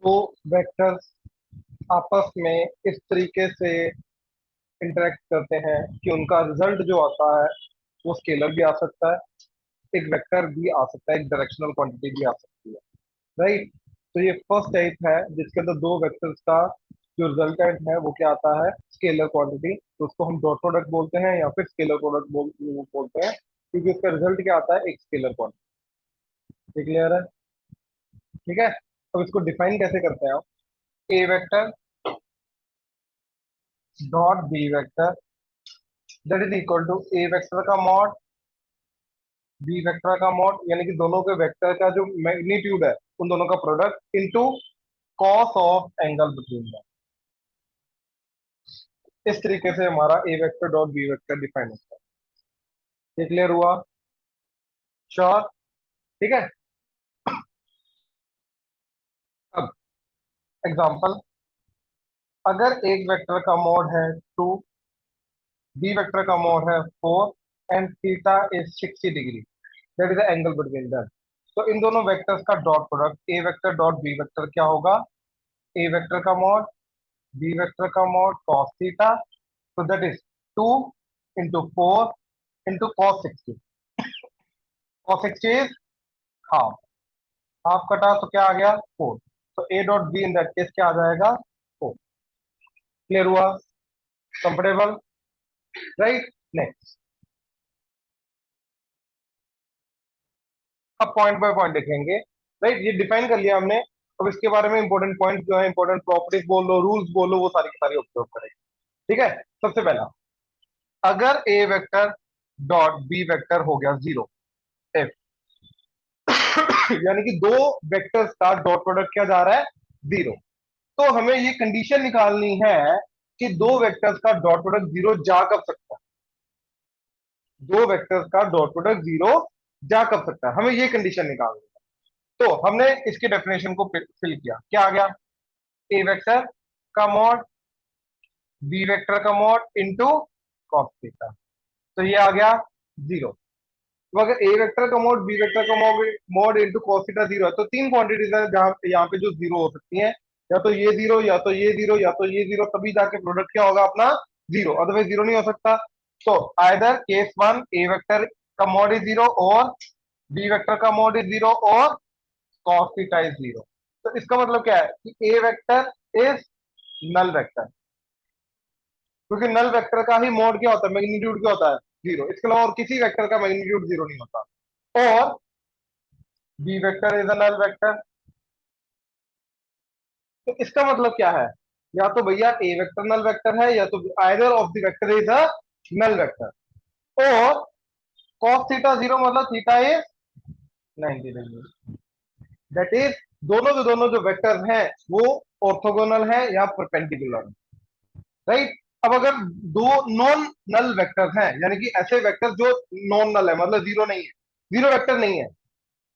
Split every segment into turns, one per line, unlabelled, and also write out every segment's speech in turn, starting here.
दो वेक्टर्स आपस में इस तरीके से इंटरेक्ट करते हैं कि उनका रिजल्ट जो आता है वो स्केलर भी आ सकता है, एक वेक्टर भी आ सकता है, एक डायरेक्शनल क्वांटिटी भी आ सकती है। राइट। तो ये फर्स्ट टाइप है जिसके अंदर दो वेक्टर्स का जो रिजल्टेंट है वो क्या आता है, स्केलर क्वांटिटी। तो उसको हम डॉट प्रोडक्ट बोलते हैं या फिर स्केलर प्रोडक्ट बोलते हैं, क्योंकि उसका रिजल्ट क्या आता है, एक स्केलर क्वांटिटी। क्लियर है? ठीक है। अब इसको डिफाइन कैसे करते हैं आप? A vector dot B vector that is equal to A vector का मॉड बी वेक्टर का मॉड, यानी कि दोनों के वेक्टर का जो मैग्नीट्यूड है उन दोनों का product into cos of angle between them. इस तरीके से हमारा A vector dot B vector define होता है। ये क्लियर हुआ? श्योर? ठीक है। अब एग्जांपल, अगर एक वेक्टर का मॉड है 2, बी वेक्टर का मॉड है 4 and theta is 60 degree, that is the angle between them. तो इन दोनों वेक्टर्स का dot product A vector dot B vector क्या होगा? ए वेक्टर का मॉड बी वेक्टर का मॉड कॉस थीटा, तो that is 2 into 4 into cos 60। Cos 60 is half, half कटा तो क्या आ गया, 4। तो A dot B in that case क्या आ जाएगा, 4। क्लियर हुआ? कंफर्टेबल? राइट। नेक्स्ट, अब पॉइंट बाय पॉइंट देखेंगे। राइट, ये डिफाइन कर लिया हमने। अब इसके बारे में इंपॉर्टेंट पॉइंट जो है, इंपॉर्टेंट प्रॉपर्टीज बोल लो, रूल्स बोल लो, वो सारी की सारी ऑब्जर्व करेंगे। ठीक है। सबसे पहला, अगर A vector dot B vector हो गया जीरो, इफ यानी कि दो वेक्टर्स का डॉट प्रोडक्ट क्या जा रहा है, जीरो, तो हमें ये कंडीशन निकालनी है कि दो वेक्टर्स का डॉट प्रोडक्ट जीरो जा कब सकता है। दो वेक्टर्स का डॉट प्रोडक्ट जीरो जा कब सकता है, हमें ये कंडीशन निकालनी है। तो हमने इसके डेफिनेशन को फिल किया, क्या आ गया, ए वेक्टर का मॉड बी वेक्टर का मॉड इंटू कॉस थीटा, तो ये आ गया जीरो। तो अगर ए वेक्टर का मॉड बी वेक्टर का mod into cos theta zero है, तो तीन क्वांटिटीज है जहां यहाँ पे जो जीरो हो सकती है, या तो ये जीरो, या तो ये जीरो, या तो ये जीरो, तभी जाके प्रोडक्ट क्या होगा अपना, जीरो, अदरवाइज जीरो नहीं हो सकता। तो आइदर केस वन ए वेक्टर का मॉड इज जीरो, और बी वेक्टर का मॉड इज जीरो, और कॉस थीटा इज जीरो। तो इसका मतलब क्या है कि A vector is null vector, क्योंकि नल वेक्टर का ही मोड क्या होता है, मैग्नीट्यूड क्या होता है, जीरो। इसके अलावा और किसी वेक्टर का मैग्नीट्यूड जीरो नहीं होता। और B vector is a null vector. तो इसका मतलब क्या है, या तो भैया ए वेक्टर नल वेक्टर है, या तो either of the vector is a null vector. और कॉस थीटा जीरो मतलब theta is 90 degree, that is दोनों के दोनों जो वेक्टर्स हैं वो ऑर्थोगोनल है या परपेंडिकुलर है। राइट। अब अगर दो नॉन नल वेक्टर्स हैं, यानी कि ऐसे वेक्टर जो नॉन नल है, मतलब जीरो नहीं है, जीरो वेक्टर नहीं है,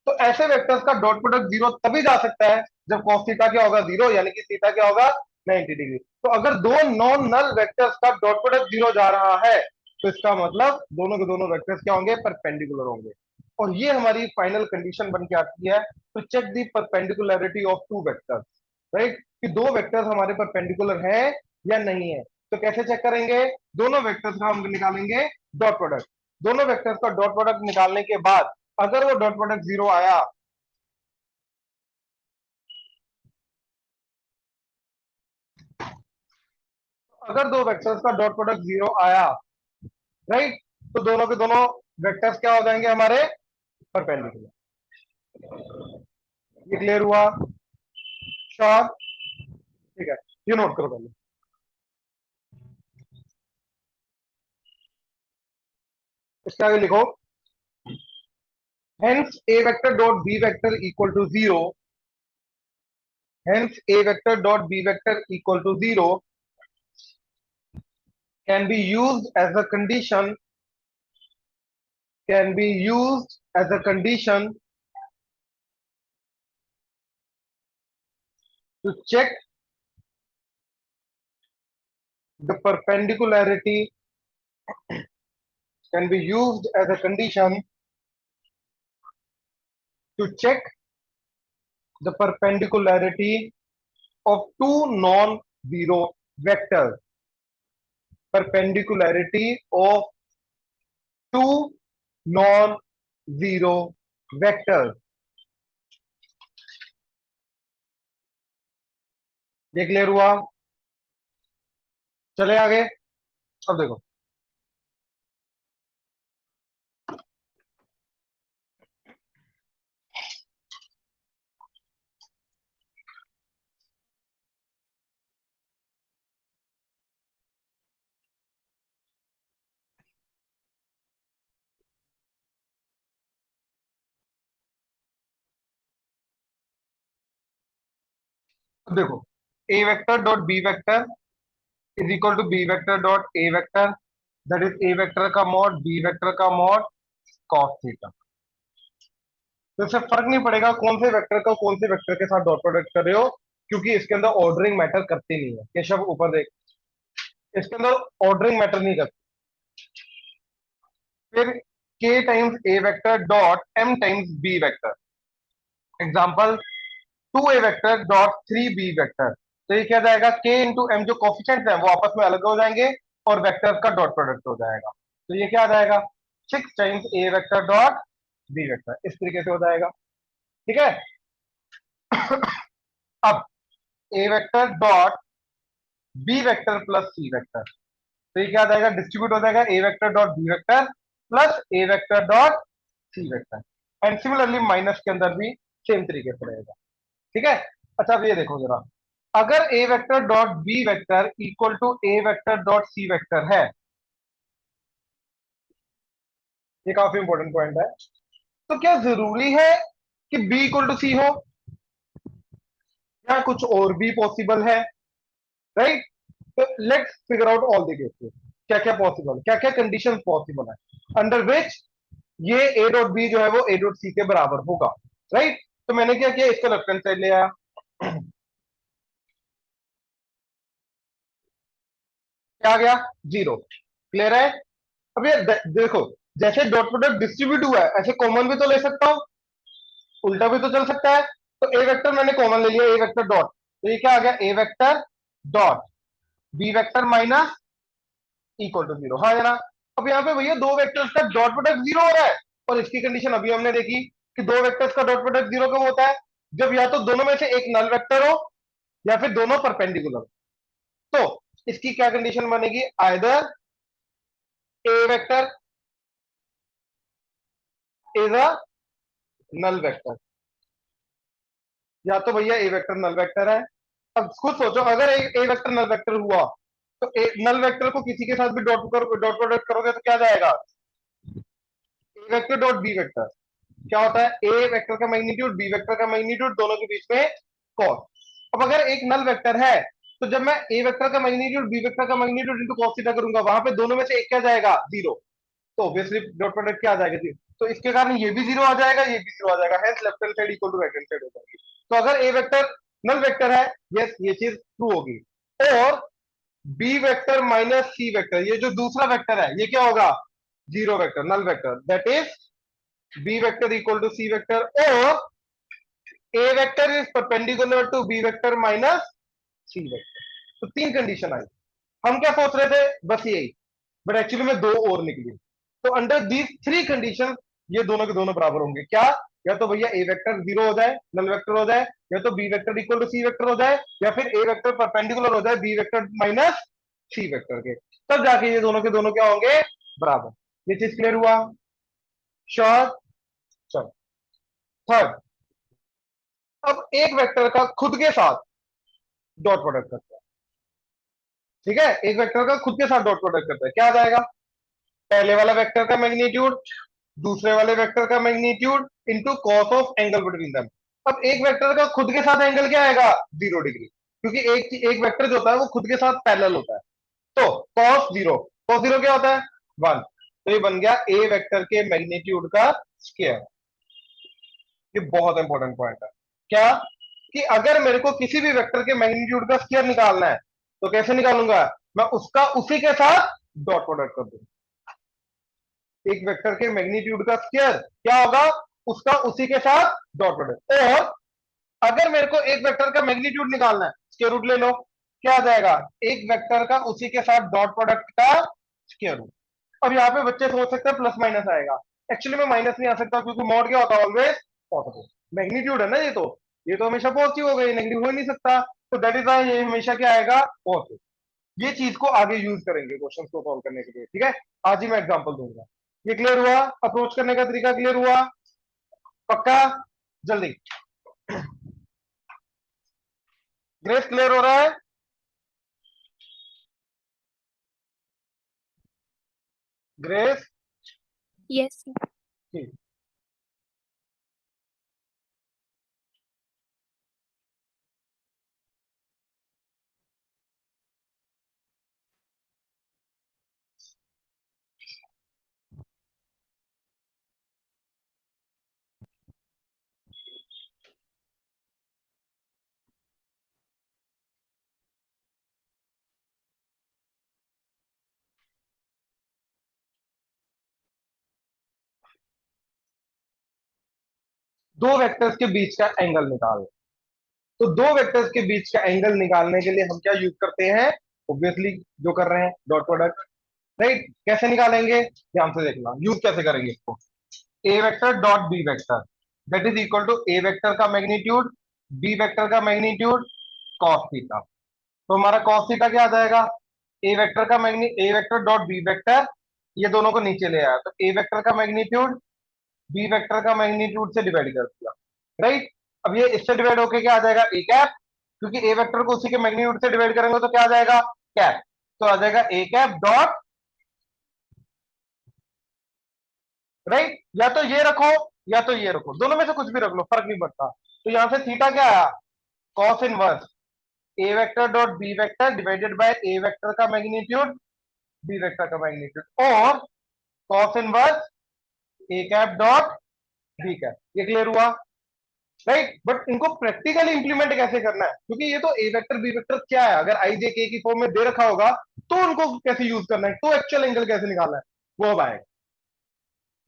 तो ऐसे वेक्टर्स का डॉट प्रोडक्ट जीरो तभी जा सकता है जब cos थीटा क्या होगा, जीरो, यानी कि थीटा क्या होगा, 90 डिग्री। तो अगर दो नॉन नल वेक्टर्स का डॉट प्रोडक्ट जीरो जा रहा है, तो इसका मतलब दोनों के दोनों वेक्टर्स क्या होंगे, परपेंडिकुलर होंगे। और ये हमारी फाइनल कंडीशन बन के आती है to check the perpendicularity of two vectors. Right, कि दो वेक्टर्स हमारे परपेंडिकुलर है या नहीं है। तो कैसे चेक करेंगे, दोनों वेक्टर्स का हम निकालेंगे डॉट प्रोडक्ट। दोनों वेक्टर्स का डॉट प्रोडक्ट निकालने के बाद अगर वो डॉट प्रोडक्ट जीरो आया, अगर दो वेक्टर्स का डॉट प्रोडक्ट जीरो आया, राइट, तो दोनों के दोनों वेक्टर्स क्या हो जाएंगे हमारे, परपेंडिकुलर। ये क्लियर हुआ? श्योर? ठीक है, ये नोट करो पहले। इसके आगे लिखो, hence A vector dot B vector equal to zero, hence A vector dot B vector equal to zero can be used as a condition, can be used as a condition to check the perpendicularity, can be used as a condition to check the perpendicularity of two non-zero vectors. Perpendicularity of two non-zero vectors. ये clear हुआ? चले आगे। अब देखो, अब देखो, a vector dot b vector is equal to b vector dot a vector, that is a vector का mod b vector का मॉड cos थीटा। तो इससे फर्क नहीं पड़ेगा कौन से वेक्टर का कौन से वेक्टर के साथ डॉट प्रोडक्ट कर रहे हो, क्योंकि इसके अंदर ऑर्डरिंग मैटर करती नहीं है। केशव ऊपर देख, इसके अंदर ऑर्डरिंग मैटर नहीं करती। फिर k times a vector dot m times b vector, example 2a vector dot 3b vector. तो ये क्या जाएगा, k इंटू m, जो कोफिशिएंट्स है वो आपस में अलग हो जाएंगे और वेक्टर का डॉट प्रोडक्ट हो जाएगा। तो ये क्या आ जाएगा, 6 times a vector dot b vector, इस तरीके से हो जाएगा। ठीक है। अब a vector dot b vector plus c vector, तो ये क्या आ जाएगा, डिस्ट्रीब्यूट हो जाएगा a vector dot b vector plus a vector dot c vector. And similarly minus के अंदर भी सेम तरीके से रहेगा। ठीक है। अच्छा, अब ये देखो जरा, अगर a vector dot b vector equal to a vector dot c vector है, ये काफी इंपॉर्टेंट पॉइंट है, तो क्या जरूरी है कि b इक्वल टू c हो, या कुछ और भी पॉसिबल है? राइट। तो let's figure out all the cases, क्या क्या पॉसिबल, क्या क्या कंडीशन पॉसिबल है अंडर विच ये a डॉट बी जो है वो a डॉट सी के बराबर होगा। राइट। तो मैंने क्या किया, इसको लेफ्ट हैंड साइड ले आया। क्या आ गया, 0। क्लियर है? अब ये देखो, जैसे डॉट प्रोडक्ट डिस्ट्रीब्यूट हुआ है, ऐसे कॉमन भी तो ले सकता हूं, उल्टा भी तो चल सकता है। तो ए वेक्टर मैंने कॉमन ले लिया, ए वेक्टर डॉट, तो ये क्या आ गया, A vector dot B vector minus equal to 0। हाँ या ना? अब यहाँ पे भैया दो वेक्टर्स का डॉट प्रोडक्ट 0 हो रहा है, और इसकी कंडीशन अभी हमने देखी कि दो वेक्टर्स का डॉट प्रोडक्ट 0 कब होता है, जब या तो दोनों में से एक नल वेक्टर हो या फिर दोनों परपेंडिकुलर। तो इसकी क्या कंडीशन बनेगी, either A vector is a null vector, या तो भैया ए वेक्टर नल वेक्टर है। अब खुद सोचो, अगर ए वेक्टर नल वेक्टर हुआ, तो नल वेक्टर को किसी के साथ भी डॉट प्रोडक्ट करोगे तो क्या जाएगा, A vector dot B vector. क्या होता है, ए वेक्टर का मैग्नीट्यूड बी वेक्टर का मैग्नीट्यूड, दोनों के बीच में कॉस। अब अगर एक नल वेक्टर है, तो जब मैं ए वेक्टर का मैग्नीट्यूड बी वेक्टर का मैग्नीट्यूड इंटू कॉस थीटा करूंगा, वहां पे दोनों में से एक क्या जाएगा, 0। तो ऑब्वियसली डॉट प्रोडक्ट क्या आ जाएगा, 0। तो इसके कारण ये भी 0 आ जाएगा, ये भी 0 आ जाएगा, hence left hand side equal to right hand side हो जाएगी। तो अगर ए वेक्टर नल वेक्टर है, यस ये चीज ट्रू होगी। और B vector minus C vector, ये जो दूसरा वेक्टर है ये क्या होगा, 0 vector, null vector, that is B vector equal to C vector, और A vector is perpendicular to B vector minus C vector. तो तीन कंडीशन आई। हम क्या सोच रहे थे, बस यही, बट एक्चुअली में दो और निकली। तो अंडर दीज थ्री कंडीशन ये दोनों के दोनों बराबर होंगे। क्या, या तो भैया ए वेक्टर 0 हो जाए, नल वेक्टर हो जाए, या तो B vector equal to C vector हो जाए, या फिर ए वेक्टर परपेंडिकुलर हो जाए B vector minus C vector के, तब जाके ये दोनों के दोनों क्या होंगे, बराबर। ये चीज क्लियर हुआ? श्योर? चलो, थर्ड, अब एक वेक्टर का खुद के साथ डॉट प्रोडक्ट करता है। ठीक है, एक वेक्टर का खुद के साथ डॉट प्रोडक्ट करता है, क्या आ जाएगा, पहले वाला वेक्टर का मैग्नीट्यूड दूसरे वाले वेक्टर का magnitude into cos of angle between them. अब एक वेक्टर का खुद के साथ एंगल क्या आएगा, 0 डिग्री, क्योंकि एक वेक्टर जो होता है वो खुद के साथ पैरेलल होता है। तो कॉस 0 क्या होता है, 1। तो ये बन गया ए वेक्टर के मैग्नीट्यूड का स्क्वायर। ये बहुत इंपॉर्टेंट पॉइंट है। क्या, कि अगर मेरे को किसी भी वेक्टर के मैग्नीट्यूड का स्क्वायर निकालना है, तो कैसे निकालूंगा, मैं उसका उसी के साथ डॉट प्रोडक्ट कर दूंगा। एक वेक्टर के मैग्नीट्यूड का स्क्वायर क्या होगा, उसका उसी के साथ डॉट प्रोडक्ट। और अगर मेरे को एक वेक्टर का मैग्नीट्यूड निकालना है, स्क्वायर रूट ले लो, क्या आ जाएगा, एक वेक्टर का उसी के साथ डॉट प्रोडक्ट का स्क्वायर रूट। अब यहाँ पे बच्चे सोच सकते हैं प्लस माइनस आएगा, एक्चुअली में माइनस नहीं आ सकता क्योंकि मॉड क्या होता है, ऑलवेज पॉजिटिव। मैग्नीट्यूड है ना, ये तो हमेशा पॉजिटिव हो गई, नेगेटिव हो ही नहीं सकता, तो दैट इज वाई ये हमेशा क्या आएगा, पॉजिटिव। ये चीज को आगे यूज करेंगे क्वेश्चन को सॉल्व करने के लिए, ठीक है। आज ही मैं एग्जांपल दूंगा। ये क्लियर हुआ, अप्रोच करने का तरीका क्लियर हुआ, पक्का, जल्दी। ग्रेस क्लियर हो रहा है? ग्रेस?
यस।
ठीक। दो वेक्टर्स के बीच का एंगल निकाल, तो दो वेक्टर्स के बीच का एंगल निकालने के लिए हम क्या यूज करते हैं, ऑब्वियसली जो कर रहे हैं डॉट प्रोडक्ट, राइट। कैसे निकालेंगे, ध्यान से देखना, यूज कैसे करेंगे इसको। A vector dot B vector that is equal to A vector का मैग्नीट्यूड, बी वेक्टर का मैग्नीट्यूड, कॉस थीटा। तो हमारा कॉस थीटा क्या आ जाएगा, A vector dot B vector, ये दोनों को नीचे ले आया, तो ए वेक्टर का मैग्नीट्यूड बी वेक्टर का मैग्नीट्यूड से डिवाइड कर दिया, राइट। अब ये इससे डिवाइड होके क्या आ जाएगा, ए कैप, क्योंकि ए वेक्टर को उसी के मैग्नीट्यूड से डिवाइड करेंगे तो क्या आ जाएगा, कैप। तो आ जाएगा ए कैप डॉट, राइट, या तो ये रखो या तो ये रखो, दोनों में से कुछ भी रख लो, फर्क नहीं पड़ता। तो यहां से थीटा क्या आया, cos inverse A vector dot B vector divided by A vector का मैग्नीट्यूड बी वेक्टर का मैग्नीट्यूड, और cos inverse A cap dot B cap. ये क्लियर हुआ, राइट। बट इनको प्रैक्टिकली इंप्लीमेंट कैसे करना है, क्योंकि ये तो ए वेक्टर बी वेक्टर क्या है, अगर आई जे के की फॉर्म में दे रखा होगा तो उनको कैसे यूज करना है, तो एक्चुअल एंगल कैसे निकालना है वो अब आएगा,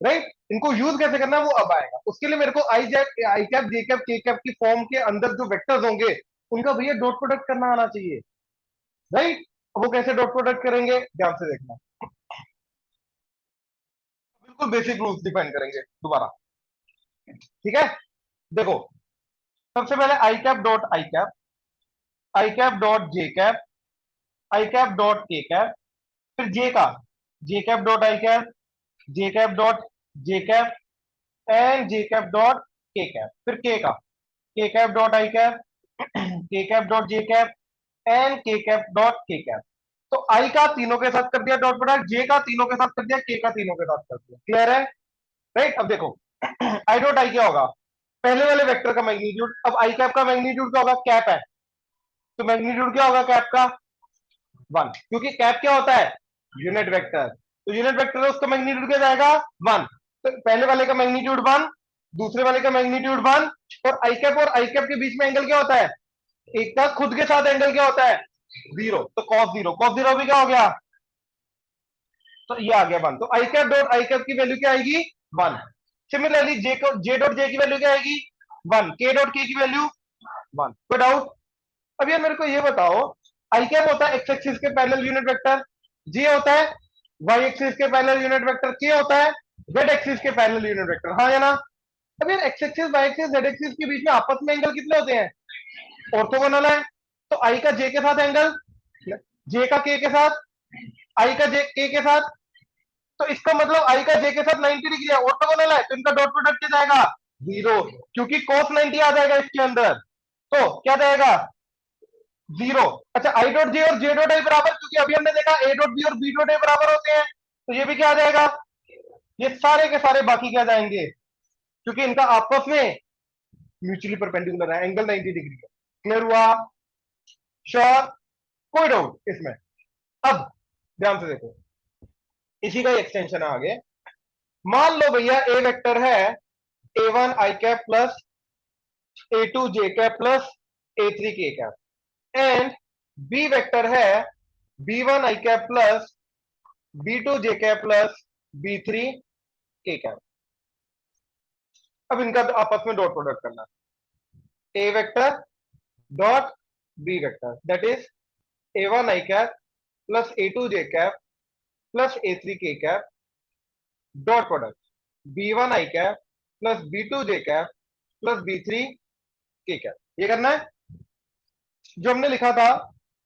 राइट। इनको यूज कैसे करना है वो अब आएगा, उसके लिए मेरे को आई cap J cap K cap की फॉर्म के अंदर जो वेक्टर्स होंगे उनका भैया डॉट प्रोडक्ट करना आना चाहिए, राइट। वो कैसे डॉट प्रोडक्ट करेंगे, ध्यान से देखना, बिल्कुल बेसिक रूल्स डिफाइन करेंगे दोबारा, ठीक है। देखो, सबसे पहले I cap dot J cap, I cap dot K cap, फिर J cap dot I cap, J cap dot J cap and J cap dot K cap, फिर K cap dot I cap, K cap dot J cap and K cap dot K cap. तो I का तीनों के साथ कर दिया dot product, जे का तीनों के साथ कर दिया, के का तीनों के साथ कर दिया, क्लियर है, राइट। अब देखो आई डॉट आई क्या होगा, पहले वाले वेक्टर का मैग्नीट्यूड, अब आई कैप का मैग्नीट्यूड क्या होगा, कैप है, तो मैग्नीट्यूड क्या होगा कैप का, वन, क्योंकि कैप क्या होता है, यूनिट वेक्टर, तो यूनिट वेक्टर है उसका मैग्नीट्यूड क्या जाएगा, वन। तो पहले वाले का मैग्नीट्यूड वन, दूसरे वाले का मैग्नीट्यूड वन, और आई कैप के बीच में एंगल क्या होता है, एक का खुद के साथ एंगल क्या होता है, जीरो, तो कॉस जीरो, कॉस जीरो भी क्या हो गया, तो ये आ गया वन, तो आई कैप डॉट आई कैप की वैल्यू क्या आएगी, one. Similarly J dot J की वैल्यू क्या आएगी, वन, के डॉट के की वैल्यू वन। कोई डाउट? अब यार मेरे को ये बताओ, आई कैप होता है एक्स एक्सिस के पैरेलल यूनिट वेक्टर, जे होता है वाई एक्सिस के पैरेलल यूनिट वेक्टर, के होता है जेड एक्सिस के पैरेलल यूनिट वेक्टर, हाँ या ना। अब यार X axis Y axis Z axis के बीच में आपस में एंगल कितने होते हैं, ऑर्थोगोनल है, तो आई का जे के साथ एंगल, जे का के साथ, आई का जे के साथ, तो इसका मतलब आई का जे के साथ 90 डिग्री है, ऑर्थोगोनल है, तो इनका डॉट प्रोडक्ट क्या जाएगा, जीरो, क्योंकि cos 90 आ जाएगा इसके अंदर, तो क्या जाएगा, जीरो। अच्छा, आई डॉट जे और जे डॉट आई बराबर, क्योंकि अभी हमने देखा ए डॉट बी और बी डॉट ए बराबर होते हैं, तो ये भी क्या आ जाएगा, ये सारे के सारे बाकी क्या जाएंगे, क्योंकि इनका आपस में म्यूचुअली परपेंडिकुलर है, एंगल 90 डिग्री है। क्लियर हुआ, श्योर, कोई डाउट इसमें? अब ध्यान से देखो, इसी का एक्सटेंशन है आगे। मान लो भैया ए वेक्टर है A one I cap plus A two J cap plus A three K cap, and B vector है B one I cap plus B two J cap plus B three K cap. अब इनका आपस में dot product करना है, A vector dot B vector that is A1 I cap plus A2 J cap plus A3 K cap dot product B1 I cap plus B2 J cap plus B3 K cap. ये करना है जो हमने लिखा था।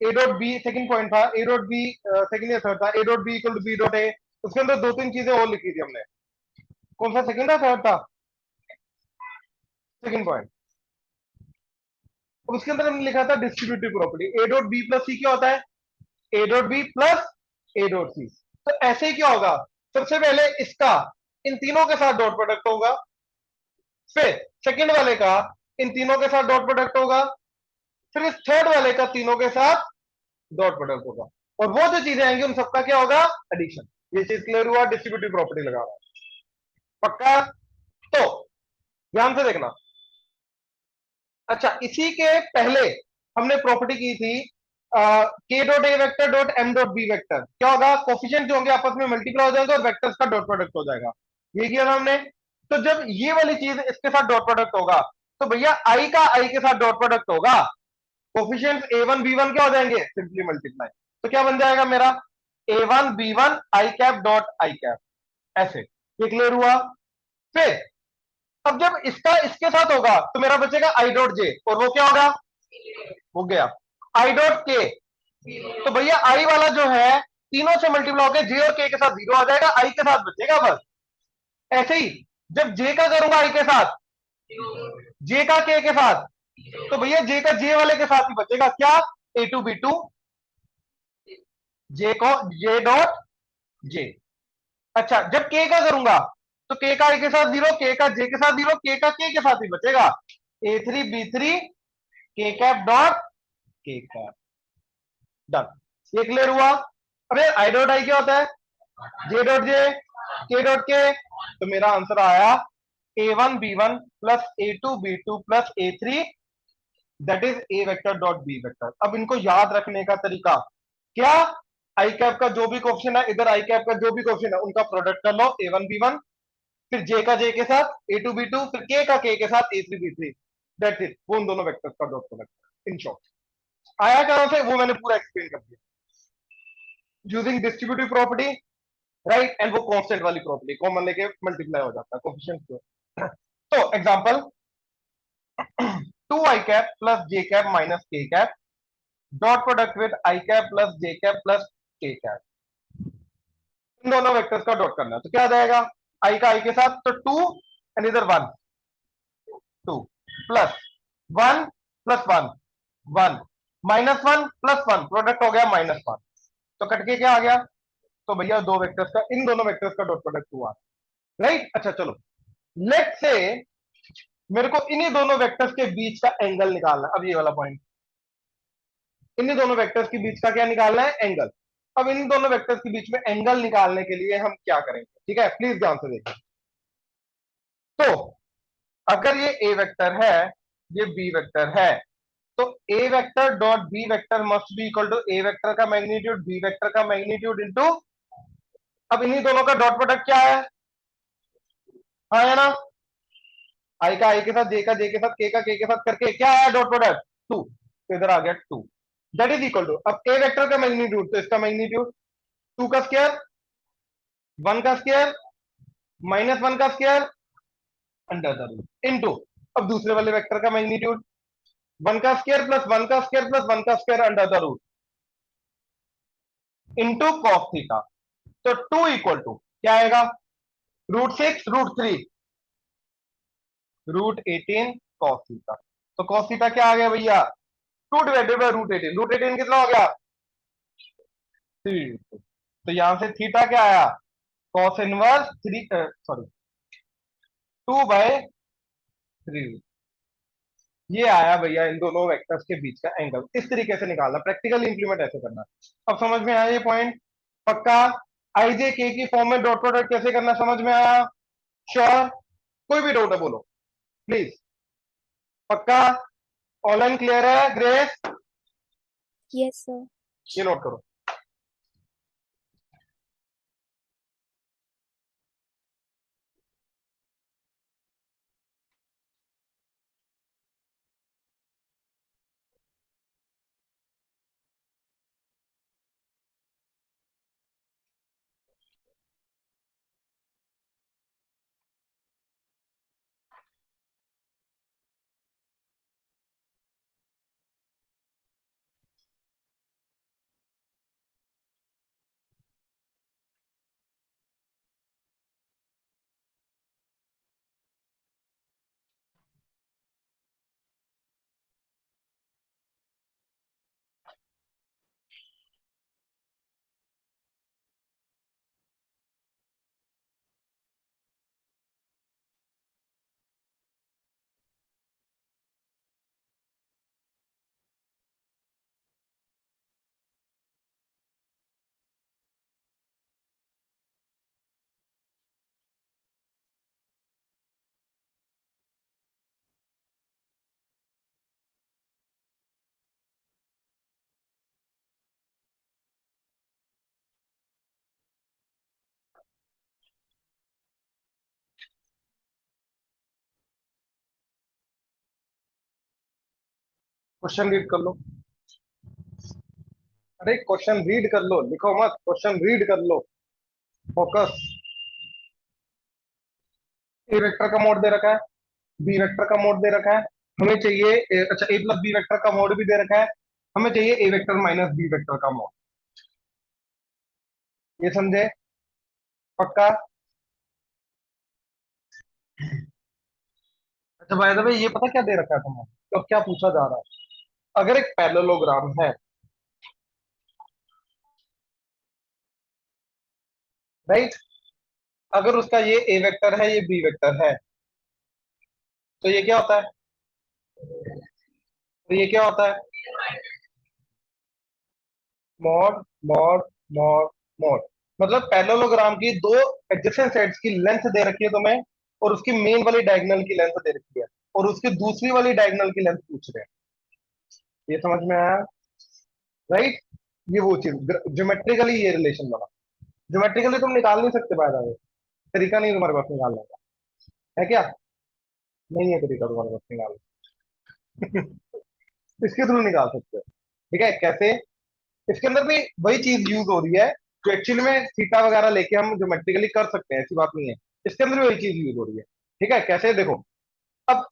A dot B second point था, A dot B second या third था, A dot B equal to B dot A. उसके अंदर दो तीन चीजें और लिखी थी हमने। कौन सा सेकंड था थर्ड था? Second point. उसके अंदर हमने लिखा था distributive property, A dot B plus C क्या होता है? A dot B plus A dot C. तो ऐसे ही क्या होगा, सबसे पहले इसका इन तीनों के साथ डॉट प्रोडक्ट होगा, फिर सेकंड वाले का इन तीनों के साथ डॉट प्रोडक्ट होगा, फिर इस थर्ड वाले का तीनों के साथ डॉट प्रोडक्ट होगा, और वो जो चीजें आएंगी उन सबका क्या होगा? एडिशन। ये चीज क्लियर हुआ? डिस्ट्रीब्यूटिव प्रॉपर्टी लगा रहा है, पक्का? तो ध्यान से देखना। अच्छा, इसी के पहले हमने प्रॉपर्टी की थी K dot A vector dot M dot B vector. क्या होगा? कोफिशिएंट जो होंगे आपस में मल्टीप्लाई हो जाएंगे और वेक्टर्स का डॉट प्रोडक्ट हो जाएगा। ये किया था हमने। तो जब ये वाली चीज इसके साथ डॉट प्रोडक्ट होगा, तो भैया आई का आई के साथ डॉट प्रोडक्ट होगा, कोफिशिएंट A1 B1 क्या हो जाएंगे? Simply multiply. तो क्या बन जाएगा मेरा? A1 B1 I cap dot I cap. ऐसे ये क्लियर हुआ? फिर अब जब इसका इसके साथ होगा तो मेरा बचेगा आई डॉट जे, और वो क्या होगा? हो गया आई डॉट के। तो भैया आई वाला जो है तीनों से मल्टीप्लाई होकर जे और के साथ जीरो आ जाएगा, आई के साथ बचेगा बस। ऐसे ही जब जे का करूंगा आई के साथ, जे का के साथ, तो भैया जे का जे वाले के साथ ही बचेगा क्या? A2 B2 जे को जे डॉट जे। अच्छा, जब के का करूंगा तो के का आई के साथ जीरो, के का जे के साथ जीरो, के का के साथ ही बचेगा A3 B3 के cap dot K cap. Done. ये क्लियर हुआ? अरे आई डॉट आई क्या होता है? जे डॉट जे, के डॉट के। तो मेरा आंसर आया A1 B1 plus A2 B2 plus A3 that is A vector dot B vector. अब इनको याद रखने का तरीका क्या? आई कैप का जो भी क्वेश्चन है, इधर आई कैप का जो भी क्वेश्चन है, उनका प्रोडक्ट कर लो A1 B1, फिर जे का जे के साथ A2 B2, फिर के का के साथ A3 B3। दैट्स इट, वो उन दोनों वेक्टर्स का डॉट प्रोडक्ट। इन शॉर्ट आया कहां से वो मैंने पूरा एक्सप्लेन कर दिया, using distributive property, right? And वो कांस्टेंट वाली प्रॉपर्टी, कॉमन लेके मल्टीप्लाई हो जाता है कोफिशिएंट को। तो एग्जांपल, 2 आई कैप प्लस जे कैप माइनस के cap dot product with I cap plus J cap plus के कैप। इन दोनों वेक्टर्स का डॉट करना है तो क्या आ जाएगा? आई का आई के साथ तो 2 एंड इधर 1, 2 plus 1 plus 1 1 minus 1 plus 1, product हो गया -1। तो कटके क्या आ गया? तो भैया दो वेक्टर्स का, इन दोनों वेक्टर्स का डॉट प्रोडक्ट हुआ, राइट? अच्छा चलो, लेट से मेरे को इन्हीं दोनों वेक्टर्स के बीच का एंगल निकालना है। अब ये वाला पॉइंट, इन्हीं दोनों वेक्टर्स के बीच का क्या निकालना है? एंगल। अब इन दोनों वेक्टर्स के बीच में एंगल निकालने के लिए हम क्या करेंगे? ठीक है, प्लीज ध्यान से देखिए। तो अगर ये ए वेक्टर है, ये बी वेक्टर है, तो A vector dot B vector must be equal to A vector का मैग्नीट्यूड बी वेक्टर का मैग्नीट्यूड इनटू, अब इन्हीं दोनों का डॉट प्रोडक्ट क्या है? हाँ है ना? आई का आई के साथ, जे का जे के साथ, के साथ करके क्या आया डॉट प्रोडक्ट? 2। तो इधर आ गया 2, दैट इज इक्वल टू, अब ए वेक्टर का मैग्नीट्यूड तो इसका मैग्नीट्यूड 2 का स्क्वायर, 1 का स्क्वायर, -1 का square under the root into, अब दूसरे वाले वेक्टर का मैग्नीट्यूड 1 का स्क्वायर प्लस 1 का स्क्वायर प्लस 1 का square under the root into cos theta. तो 2 इक्वल टू क्या आएगा? √6 √3 √18 कॉस थीटा। तो कॉस थीटा क्या आ गया भैया? 2 डिवाइडेड बाय √18। √18 कितना हो गया? 3। तो यहां से थीटा क्या आया? Cos inverse 3, sorry 2/3। ये आया भैया इन दोनों वेक्टर्स के बीच का एंगल। इस तरीके से निकालना, प्रैक्टिकल इंप्लीमेंट ऐसे करना। अब समझ में आया ये पॉइंट? पक्का? आई जे के की फॉर्म में डॉट प्रोडक्ट कैसे करना समझ में आया? श्योर? कोई भी डाउट है बोलो प्लीज। पक्का? ऑनलाइन क्लियर है ग्रेस?
Yes sir.
ये नोट करो। क्वेश्चन रीड कर लो। अरे क्वेश्चन रीड कर लो, लिखो मत, क्वेश्चन रीड कर लो। फोकस। ए वेक्टर का मोड दे रखा है, बी वेक्टर का मोड दे रखा है। हमें चाहिए अच्छा ए प्लस बी वेक्टर का मोड भी दे रखा है। हमें चाहिए ए वेक्टर माइनस बी वेक्टर का मोड। ये समझे? पक्का? अच्छा भाई साहब, ये पता क्या दे रखा है तुम्हें, तो क्या पूछा जा रहा है? अगर एक पैरेललोग्राम है, राइट, अगर उसका ये ए वेक्टर है, ये बी वेक्टर है, तो ये क्या होता है? तो ये क्या होता है? Mod, mod, mod, mod. मतलब पैरेललोग्राम की दो एडजेसेंट साइड्स की लेंथ दे रखी है तुम्हें, और उसकी मेन वाली डायगोनल की लेंथ दे रखी है, और उसकी दूसरी वाली डायगोनल की लेंथ पूछ रहे हैं। ये समझ में आया? राइट। ये वो चीज ज्योमेट्रिकली ये रिलेशन बना। ज्योमेट्रिकली तुम निकाल नहीं सकते, बाय द वे। तरीका नहीं तुम्हारे पास निकालने का, है क्या? नहीं है तरीका तुम्हारे पास निकालने। इसके थ्रू निकाल सकते हो। ठीक है, कैसे? इसके अंदर भी वही चीज यूज हो रही है जो एक्चुअली में थीटा वगैरह लेके हम ज्योमेट्रिकली कर सकते हैं, ऐसी बात नहीं है। इसके अंदर भी वही चीज यूज हो रही है। ठीक है, कैसे देखो। अब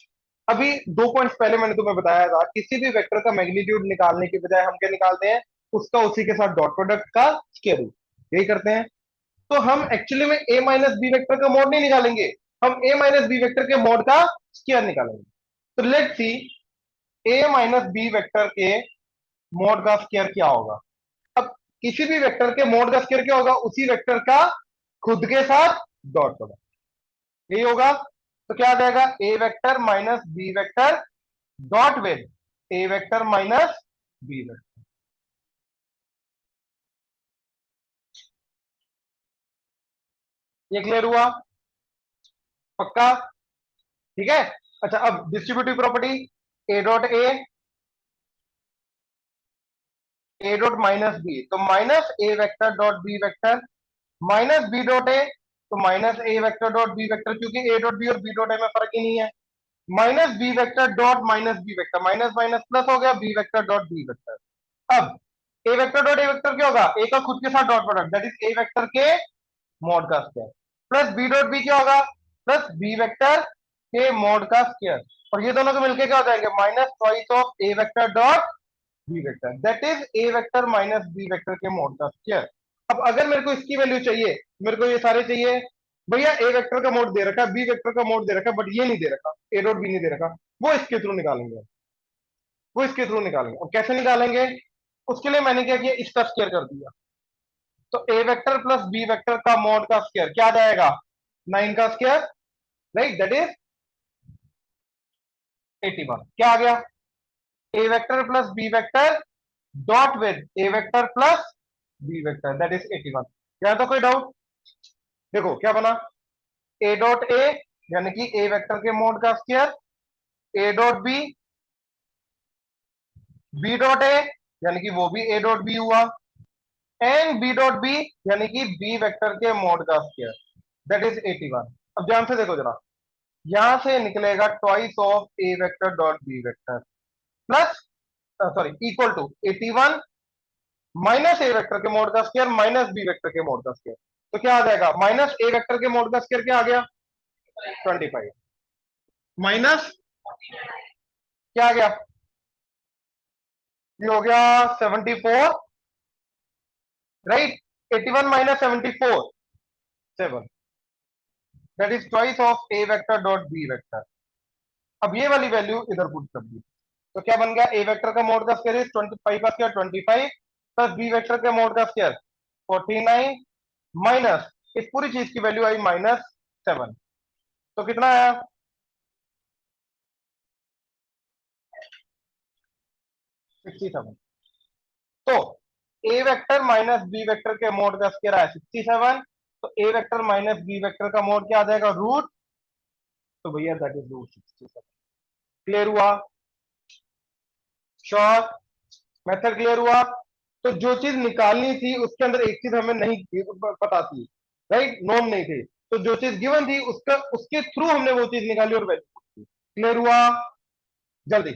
अभी 2 पॉइंट्स पहले मैंने तुम्हें बताया था, किसी भी वेक्टर का मैग्नीट्यूड निकालने की बजाय हम क्या निकालते हैं? उसका उसी के साथ डॉट प्रोडक्ट का स्क्वायर रूट। यही करते हैं। तो हम एक्चुअली में ए माइनस बी वेक्टर का मॉड नहीं निकालेंगे, हम ए माइनस बी वेक्टर के मॉड का स्क्वायर निकालेंगे। तो let's see, A minus B vector के मॉड का स्क्वायर क्या होगा? अब किसी भी वेक्टर के मॉड का स्क्वायर क्या होगा? उसी वेक्टर का खुद के साथ डॉट प्रोडक्ट। यही होगा। तो क्या आ जाएगा? A vector minus B vector dot with A vector minus B vector. ये क्लियर हुआ? पक्का? ठीक है। अच्छा, अब distributive property, A dot A dot minus B, तो minus A vector dot B vector minus B dot A, तो minus A vector dot B vector, क्योंकि ए डॉट बी और बी डॉट ए में फर्क ही नहीं है। Minus B vector dot minus B vector, minus minus plus हो गया, B vector dot B vector. अब A vector dot A vector क्या होगा? ए का खुद के साथ dot product, that is A vector के मॉड का square, plus B dot B क्या होगा? प्लस बी वेक्टर के मॉड का स्क्वायर। और ये दोनों को मिलके क्या हो जाएंगे? Minus twice of A vector dot B vector, that is A vector minus B vector के मॉड का स्क्वायर। अब अगर मेरे को इसकी वैल्यू चाहिए, मेरे को ये सारे चाहिए। भैया ए वेक्टर का मोड दे रखा है, बी वेक्टर का मोड दे रखा है, बट ये नहीं दे रखा, ए डॉट बी नहीं दे रखा। वो इसके थ्रू निकालेंगे, वो इसके थ्रू निकालेंगे। अब कैसे निकालेंगे? उसके लिए मैंने क्या किया, इसका स्क्वायर कर दिया। तो A vector plus B vector का मॉड का स्क्वायर क्या आ जाएगा? 9 का स्क्वायर, राइट, दैट इज 81। क्या आ गया? A vector plus B vector dot with A vector plus B vector, that is 81। क्या तो कोई डाउट? देखो क्या बना, ए डॉट ए यानी कि ए वेक्टर के मोड का square, A dot B dot A यानी कि वो भी ए डॉट बी हुआ, एंड बी डॉट बी यानी कि बी वेक्टर के मोड का स्क्वायर, दैट इज 81। अब ध्यान से देखो जरा, यहां से निकलेगा twice of A vector dot B vector plus, sorry, equal to 81 minus A vector के मोड का स्क्वायर माइनस बी वेक्टर के मोड का स्क्वायर। तो क्या आ जाएगा? माइनस ए वेक्टर के मोड का स्क्वायर क्या आ गया? 25 माइनस क्या आ गया? ये हो गया 74, right. 81 minus 74, 7, that is twice of A vector dot B vector. अब ये वाली वैल्यू इधर पुट कर दी, तो क्या बन गया? ए वेक्टर का मोड का स्क्वायर इज 25 का स्क्वायर 25 प्लस बी वेक्टर के मोड का स्क्वायर 49 माइनस इस पूरी चीज की वैल्यू आई -7। तो कितना आया? 67। तो A vector minus B vector के मोड का स्क्वायर आया 67। तो A vector minus B vector का मोड क्या आ जाएगा? रूट। तो भैया दैट इज रूट 67। क्लियर हुआ? श्योर? मेथड क्लियर हुआ? तो जो चीज निकालनी थी उसके अंदर एक चीज हमें नहीं पता थी, राइट, नोन नहीं थी। तो जो चीज गिवन थी उसका उसके थ्रू हमने वो चीज निकाली और वैल्यू। क्लियर हुआ? जल्दी।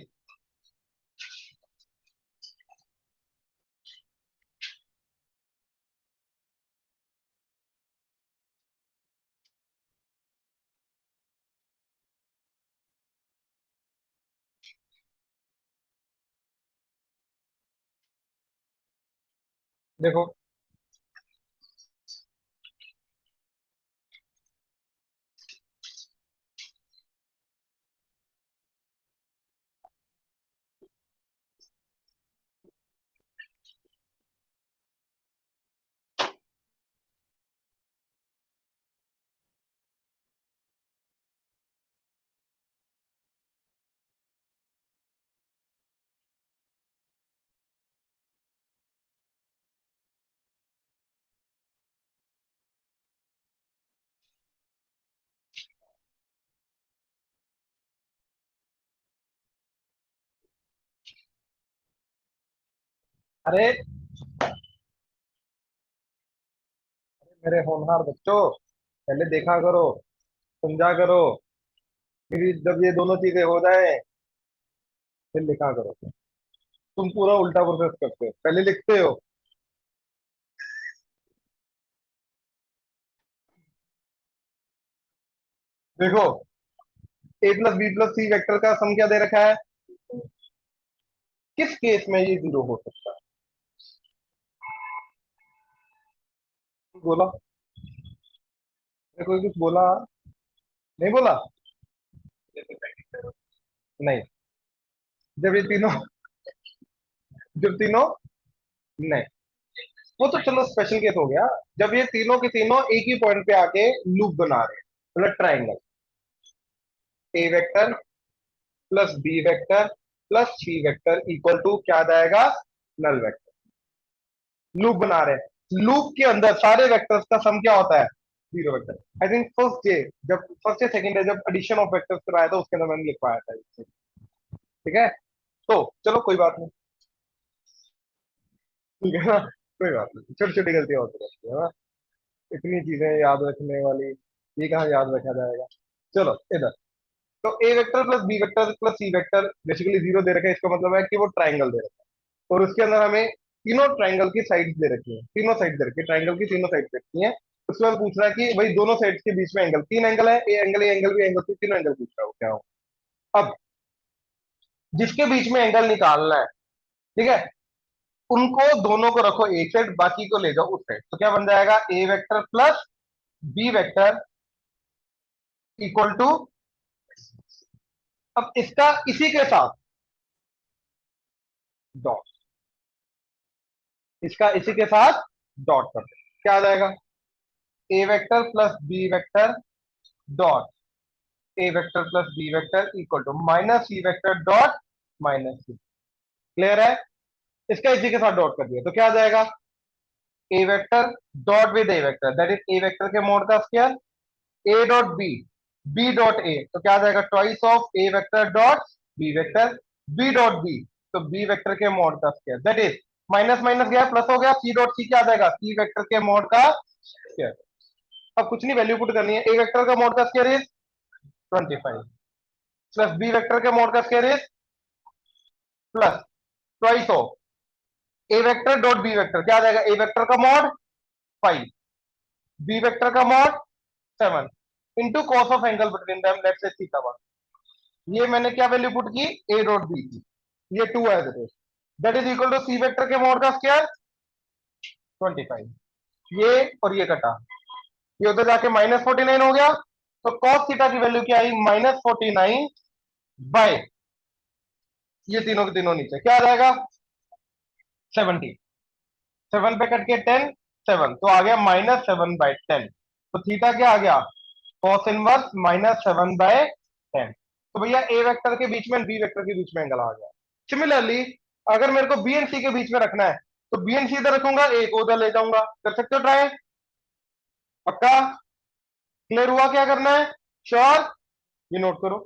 देखो अरे मेरे होनहार बच्चों, पहले देखा करो, समझा करो, फिर जब ये दोनों चीजें हो जाए फिर लिखा करो। तुम पूरा उल्टा प्रोसेस करते हो, पहले लिखते हो। देखो, ए plus B plus C vector का सम क्या दे रखा है? किस केस में ये जीरो हो सकता है? बोला? कोई कुछ बोला? नहीं बोला? नहीं। जब ये तीनों, जब तीनों, नहीं, वो तो चलो स्पेशल केस हो गया। जब ये तीनों के तीनों एक ही पॉइंट पे आके लूप बना रहे हैं, मतलब triangle, A vector plus B vector plus C vector equal to क्या आ जाएगा? Null vector. लूप बना रहे हैं, लूप के अंदर सारे वेक्टर्स का सम क्या होता है? Zero vector. I think first day, जब फर्स्ट या सेकंड डे जब एडिशन ऑफ वेक्टर्स कराया था उसके अंदर मैंने लिखवाया था इससे। ठीक है, तो चलो कोई बात नहीं। ठीक है ना, कोई बात नहीं, छोटी छोटी गलतियां होती रहती है ना, इतनी चीजें याद रखने वाली, ये कहाँ याद रखा जाएगा। चलो इधर, तो A vector plus B vector plus C vector basically zero दे रखा है, इसका मतलब है कि वो ट्राइंगल दे रखा है, और उसके अंदर हमें तीनों ट्राइंगल की साइड्स दे रखी है, तीनों साइड दे रखी है, ट्राइंगल की तीनों साइड दे रखी है। उसके बाद पूछ रहा है कि भाई दोनों साइड्स के बीच में एंगल, तीन एंगल है, ए एंगल भी एंगल, तीनों एंगल पूछ रहा है वो क्या हो। अब जिसके बीच में एंगल निकालना है, ठीक है, उनको दोनों को रखो एक साइड, बाकी को ले जाओ उस साइड, तो क्या बन जाएगा? A vector plus B vector equal to, अब इसका इसी के साथ डॉट, इसका इसी के साथ डॉट कर दो, क्या आ जाएगा? A vector plus B vector dot A vector plus B vector equal to minus C vector dot minus C. Clear है? इसका इसी के साथ डॉट कर दिया तो क्या आ जाएगा? A vector dot with A vector, that is A vector के मोड का square, A dot B, B dot A, तो क्या आ जाएगा? Twice of A vector dot B vector, B dot B, तो बी वेक्टर के मोड का square, that is minus minus गया प्लस हो गया, सी डॉट सी क्या आ जाएगा? सी वेक्टर के मोड का स्क्वायर। अब कुछ नहीं, वैल्यू पुट करनी है, ए वेक्टर का मोड का square is 25 plus B vector के मोड का square is plus twice of A vector dot B vector, क्या आ जाएगा? ए वेक्टर का मॉड 5, बी वेक्टर का mod 7 into cos of angle between them, let's say theta 1। ये मैंने क्या वैल्यू पुट की? ए डॉट बी की, ये 2 as it is, that is equal to C vector के मोड का स्क्वायर 25, ये और ये कटा, ये उधर जाके -49 हो गया, तो कॉस थीटा की वैल्यू क्या आई? -49 बाय, ये तीनों के तीनों नीचे क्या आ जाएगा? 70, 7 पे कट के 10, 7 तो आ गया -7/10, तो थीटा क्या आ गया? Cos inverse -7/10। तो भैया ए वेक्टर के बीच में बी वेक्टर के बीच में एंगल आ गया। सिमिलरली अगर मेरे को बी एंड सी के बीच में रखना है, तो बी एंड सी इधर रखूंगा, ए को उधर ले जाऊंगा, कर सकते हो ट्राई? पक्का? क्लियर हुआ क्या करना है? श्योर? ये नोट करो।